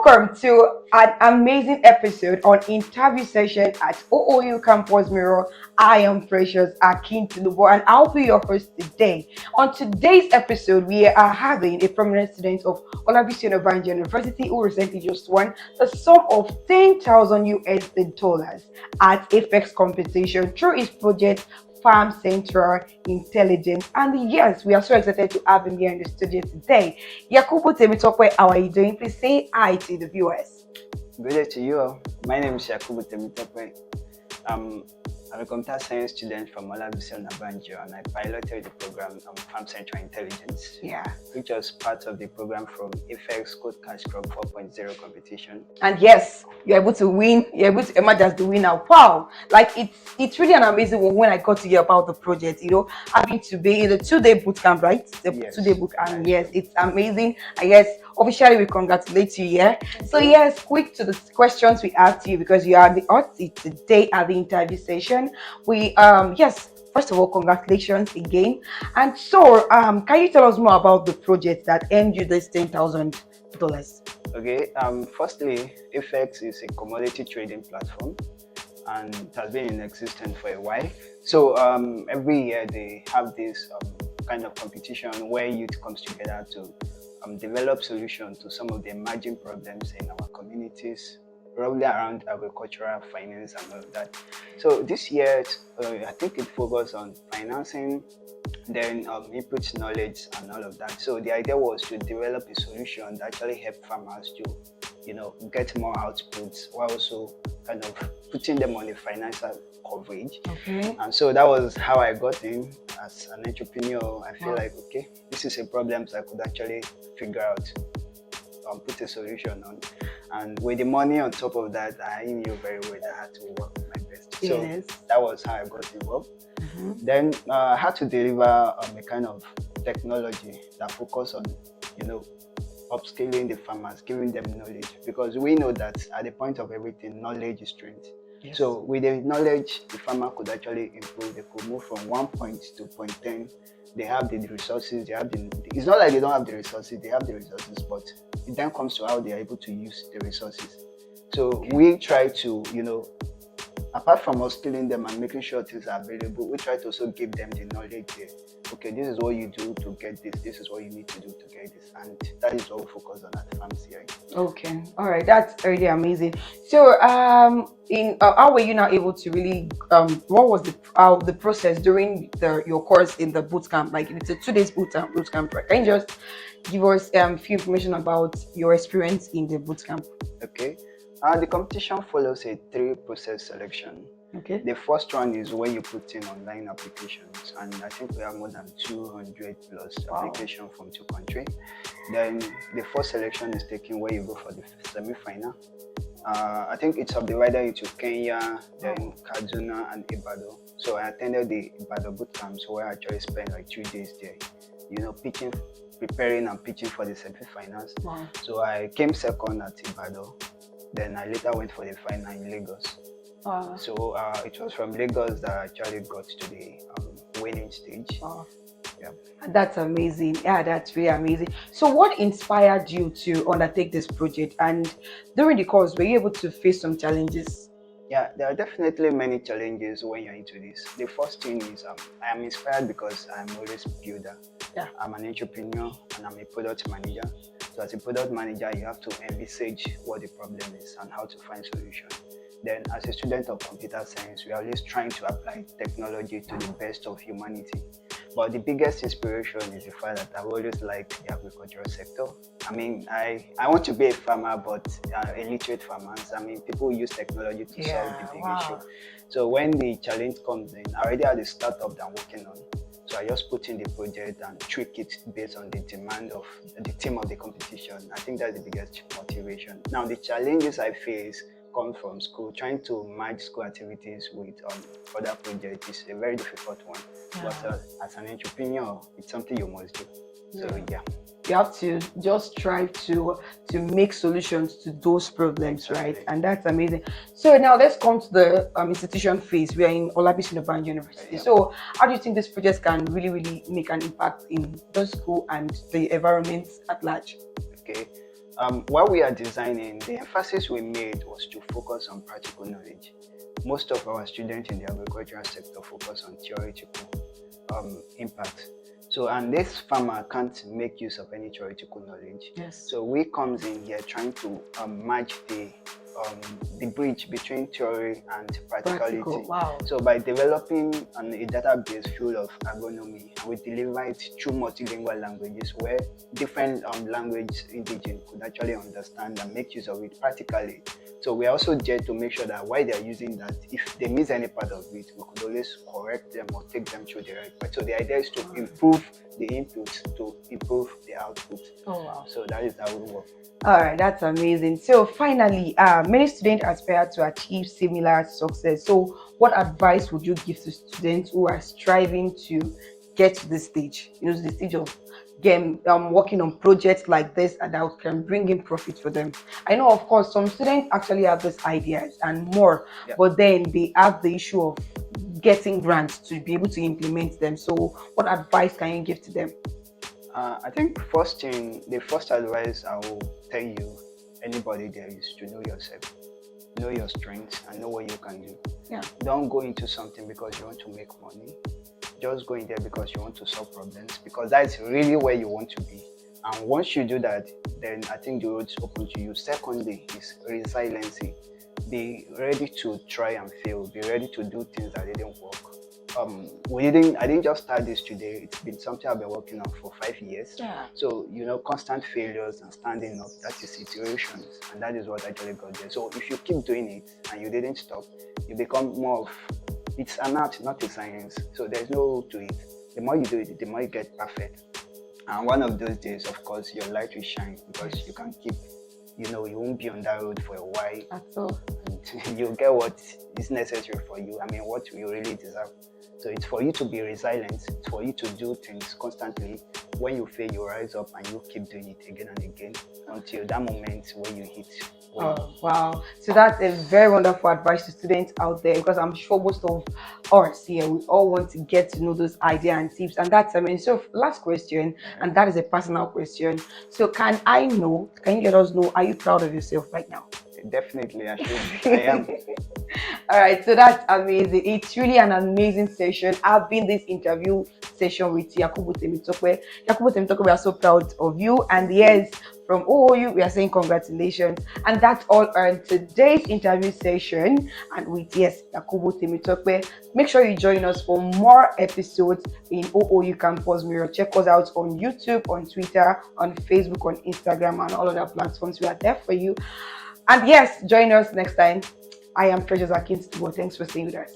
Welcome to an amazing episode on interview session at OOU Campus Mirror. I am Precious Akintinubo and I'll be your host today. On today's episode, we are having a prominent student of Olabisi Onabanjo University who recently just won the sum of 10,000 USD dollars at AFEX competition through his project Farm Central Intelligence. And yes, we are so excited to have him here in the studio today. Yakubu Temitope, how are you doing? Please say hi to the viewers. Good day to you all. My name is Yakubu Temitope. I'm a computer science student from Olabisi Onabanjo and I piloted the program Farm Central Intelligence, which was part of the program from AFEX Code Cash Crop 4.0 competition. And yes, you're able to win, you're able to emerge as the winner. Wow! Like it's really an amazing one when I got to hear about the project, having to be in the 2-day boot camp, right? The 2-day boot camp, yes, it's amazing. I guess officially we congratulate you here. So yes, quick to the questions we asked you because you are the hot seat today at the interview session. First of all, congratulations again. And so can you tell us more about the project that earned you this $10,000? Okay, firstly, AFEX is a commodity trading platform and it has been in existence for a while. So every year they have this kind of competition where youth comes together to develop solutions to some of the emerging problems in our communities, probably around agricultural finance and all of that. So this year, I think it focused on financing, then input knowledge and all of that. So the idea was to develop a solution that actually help farmers to, get more outputs while also kind of putting them on the financial coverage. Okay. And so that was how I got in as an entrepreneur. I feel like, okay, this is a problem that I could actually figure out, put a solution on. And with the money on top of that, I knew very well that I had to work my best. So that was how I got involved. Then I had to deliver a kind of technology that focused on, upscaling the farmers, giving them knowledge, because we know that at the point of everything, knowledge is strength. Yes. So with the knowledge, the farmer could actually improve. They could move from 1 point to point 10. They have the resources. They have it's not like they don't have the resources. They have the resources, but it then comes to how they are able to use the resources. So we try to, apart from upskilling them and making sure things are available, we try to also give them the knowledge there. Okay, this is what you do to get this. This is what you need to do to get this, and that is what we focus on at Farms here. Okay, all right, that's really amazing. So, how were you now able to really? What was the process during your course in the boot camp? Like, it's a 2 days boot camp. Right? Can you just give us few information about your experience in the boot camp? Okay. The competition follows a 3-process selection. Okay. The first one is when you put in online applications, and I think we have more than 200 plus applications from 2 countries. Then the first selection is taken where you go for the semi-final. I think it's subdivided into Kenya, then Kaduna and Ibadan. So I attended the Ibadan boot camps where I actually spent like 2 days there, preparing and pitching for the semi-finals. Wow. So I came second at Ibadan. Then I later went for the final in Lagos. So it was from Lagos that I actually got to the winning stage. Yeah. That's amazing. Yeah, that's really amazing. So what inspired you to undertake this project? And during the course, were you able to face some challenges? Yeah, there are definitely many challenges when you're into this. The first thing is I am inspired because I'm always a builder. Yeah. I'm an entrepreneur and I'm a product manager. So as a product manager, you have to envisage what the problem is and how to find solutions. Then as a student of computer science, we are always trying to apply technology to the best of humanity. But the biggest inspiration is the fact that I've always liked the agricultural sector. I mean, I want to be a farmer, but illiterate farmers. I mean, people use technology to solve the big issue. So when the challenge comes in, I already had a startup that I'm working on. So I just put in the project and tweak it based on the demand of the theme of the competition. I think that's the biggest motivation. Now, the challenges I face come from school. Trying to merge school activities with other projects is a very difficult one. But as an entrepreneur, it's something you must do. So you have to just try to make solutions to those problems, right? And that's amazing. So now let's come to the institution phase. We are in Olabisi Onabanjo University. So how do you think this project can really make an impact in the school and the environment at large? Okay. While we are designing, the emphasis we made was to focus on practical knowledge. Most of our students in the agricultural sector focus on theoretical impact. So, and this farmer can't make use of any theoretical knowledge. Yes. So we comes in here trying to match the bridge between theory and practicality. Practical. Wow. So by developing a database full of agronomy, and we deliver it through multilingual languages where different language indigenous could actually understand and make use of it practically. So we are also there to make sure that while they are using that, if they miss any part of it, we could always correct them or take them through the right part. So the idea is to improve the input to improve the output. Oh wow. So that is how we work. All right, that's amazing. So finally, many students aspire to achieve similar success. So what advice would you give to students who are striving to get to this stage? You know, the stage of working on projects like this and that can bring in profit for them. I know, of course, some students actually have these ideas and more, but then they have the issue of getting grants to be able to implement them. So what advice can you give to them? I think the first advice I will tell you, anybody there, is to know yourself, know your strengths, and know what you can do. Yeah. Don't go into something because you want to make money. Just go in there because you want to solve problems, because that's really where you want to be. And once you do that, then I think the road's open to you. Secondly is resiliency. Be ready to try and fail. Be ready to do things that didn't work. I didn't just start this today. It's been something I've been working on for 5 years. Yeah. So, constant failures and standing up, that is iterations, and that is what actually got there. So if you keep doing it and you didn't stop, you become more of, it's an art, not a science. So there's no rule to it. The more you do it, the more you get perfect. And one of those days, of course, your light will shine, because you can keep, you won't be on that road for a while. That's all. And you'll get what is necessary for you. I mean, what you really deserve. So it's for you to be resilient. It's for you to do things constantly. When you fail, you rise up and you keep doing it again and again until that moment when you hit. Oh, wow. So that's a very wonderful advice to students out there, because I'm sure most of us here, we all want to get to know those ideas and tips. And that's, so last question, and that is a personal question. So can you let us know, are you proud of yourself right now? Definitely, I should. I am. All right, so that's amazing. It's really an amazing session. I've been this interview session with Yakubu Temitope. Yakubu Temitope, we are so proud of you. And yes, from OOU, we are saying congratulations. And that's all on today's interview session. And with, Yakubu Temitope. Make sure you join us for more episodes in OOU Campus Mirror. Check us out on YouTube, on Twitter, on Facebook, on Instagram, and all other platforms. We are there for you. And yes, join us next time. I am Precious Akintubo. Thanks for staying with us.